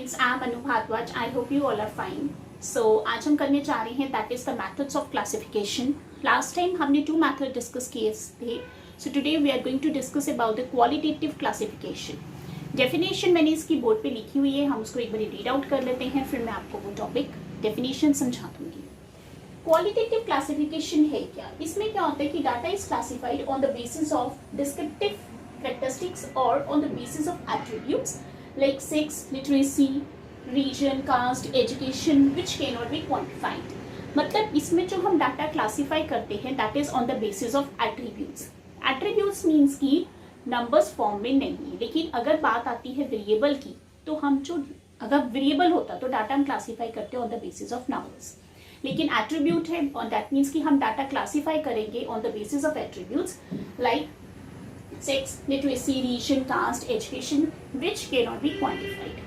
students, I am Anu Bhardwaj. I hope you all are fine. So आज हम करने जा रहे हैं that is the methods of classification. Last time हमने two method discuss किए थे. So today we are going to discuss about the qualitative classification. Definition मैंने इसकी बोर्ड पे लिखी हुई है, हम उसको एक बार रीड आउट कर लेते हैं, फिर मैं आपको वो टॉपिक डेफिनेशन समझा दूंगी. क्वालिटेटिव क्लासिफिकेशन है क्या? इसमें क्या होता है कि data is classified on the basis of descriptive characteristics or on the basis of attributes like sex, literacy, region, caste, education which cannot be quantified. मतलब इसमें जो हम डाटा क्लासीफाई करते हैं that is on the basis of attributes. Attributes means कि numbers form में नहीं है, लेकिन अगर बात आती है वेरिएबल की तो हम जो अगर वेरिएबल होता तो डाटा हम क्लासीफाई करते हैं on the basis of numbers, लेकिन एट्रीब्यूट है और दैट मीन्स कि हम डाटा क्लासीफाई करेंगे on the basis of attributes like sex, literacy, region, caste, education which cannot be quantified.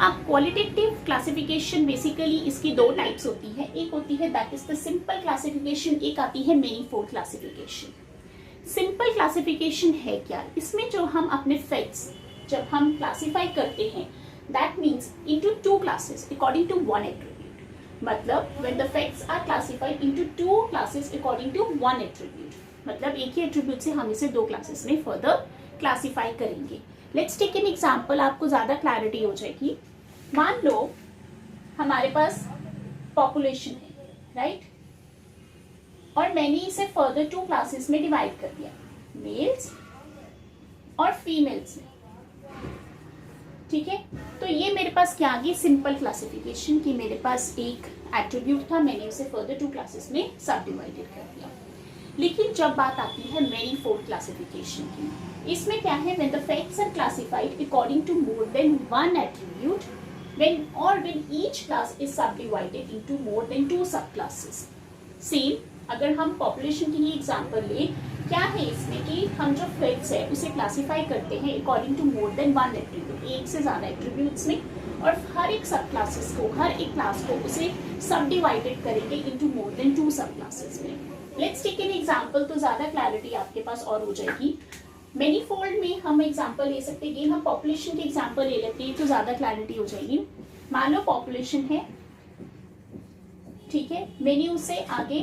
अब क्वालिटेटिव क्लासिफिकेशन बेसिकली इसकी दो टाइप्स होती है. एक होती है that is the simple classification, एक आती है मैनीफोल्ड क्लासिफिकेशन. सिंपल क्लासिफिकेशन है क्या? इसमें जो हम अपने फैक्ट्स जब हम क्लासिफाई करते हैं that means into two classes according to one attribute. मतलब when the facts are classified into two classes according to one attribute, मतलब एक ही एट्रीब्यूट से हम इसे दो क्लासेस में फर्दर क्लासिफाई करेंगे. लेट्स टेक एन एग्जांपल, आपको ज्यादा क्लैरिटी हो जाएगी. मान लो हमारे पास पॉपुलेशन है, राइट, और मैंने इसे फर्दर टू क्लासेस में डिवाइड कर दिया, मेल्स और फीमेल्स में. ठीक है, तो ये मेरे पास क्या आ गई? सिंपल क्लासिफिकेशन की मेरे पास एक एट्रीब्यूट था, मैंने उसे फर्दर टू क्लासेस में सब डिवाइडेड कर दिया. लेकिन जब बात आती है मैनीफोल्ड क्लासिफिकेशन की, इसमें क्या है? When the facts are classified according to more than one attribute when each class is subdivided into more than two sub classes. Same अगर हम पॉपुलेशन की ही एग्जांपल लें, क्या है इसमें कि हम जो फैक्ट्स है उसे क्लासिफाई करते हैं according to more than one attribute, एक से ज़्यादा एट्रीब्यूट्स में, और हर एक सब क्लासेस को, हर एक क्लास को उसे सबडिवाइडेड करेंगे into more than two sub classes में. लेट्स टेक एन एग्जांपल, तो ज्यादा क्लैरिटी आपके पास और हो जाएगी. मैनीफोल्ड में हम एग्जांपल ले सकते हैं, हम पॉपुलेशन के एग्जांपल ले लेते हैं तो ज्यादा क्लैरिटी हो जाएगी. मान लो पॉपुलेशन है, ठीक है, मैंने उसे आगे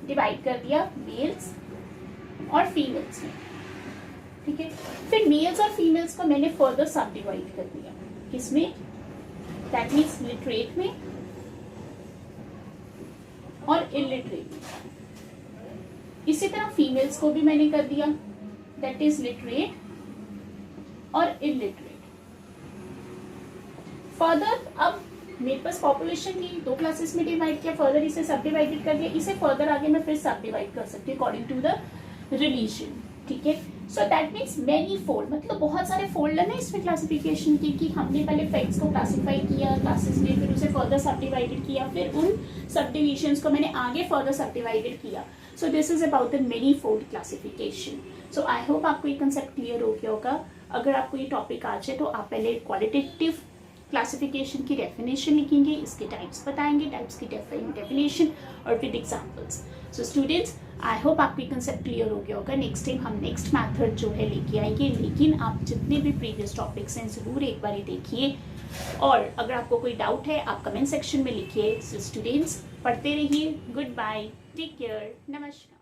डिवाइड कर दिया मेल्स और फीमेल्स में. ठीक है, फिर मेल्स और फीमेल्स को मैंने फर्दर सब डिवाइड कर दिया, किसमें? दैट मीन्स लिटरेट में और इलिटरेट में. इसी तरह फीमेल्स को भी मैंने कर दिया, दैट इज लिटरेट और इलिटरेट. फर्दर अब मेरे पास पॉपुलेशन की दो क्लासेस में डिवाइड किया, फर्दर इसे सब डिवाइडेड कर दिया, इसे फर्दर आगे मैं फिर सब डिवाइड कर सकती हूँ अकॉर्डिंग टू द रिलीजन. ठीक है, so that means many fold, मतलब बहुत सारे फोल्ड है ना इसमें क्लासिफिकेशन की, कि हमने पहले फैक्ट्स को क्लासिफाई किया क्लासेस में, फिर उसे फर्दर सब डिवाइडेड किया, फिर उन सब डिविजन्स को मैंने आगे फर्दर सब डिवाइडेड किया. So this is about the many fold classification. So I hope आपको ये कंसेप्ट क्लियर हो गया होगा. अगर आपको ये टॉपिक आ जाए तो आप पहले क्वालिटेटिव क्लासिफिकेशन की डेफिनेशन लिखेंगे, इसके टाइप्स बताएंगे, टाइप्स की डेफिनेशन और with examples. So students, I hope आपको कंसेप्ट क्लियर हो गया होगा. नेक्स्ट टाइम हम नेक्स्ट मैथड जो है लेके आएंगे, लेकिन आप जितने भी प्रीवियस टॉपिक्स हैं ज़रूर एक बार देखिए, और अगर आपको कोई डाउट है आप कमेंट सेक्शन में लिखिए. सो स्टूडेंट्स, पढ़ते रहिए. गुड बाय, टेक केयर, नमस्कार.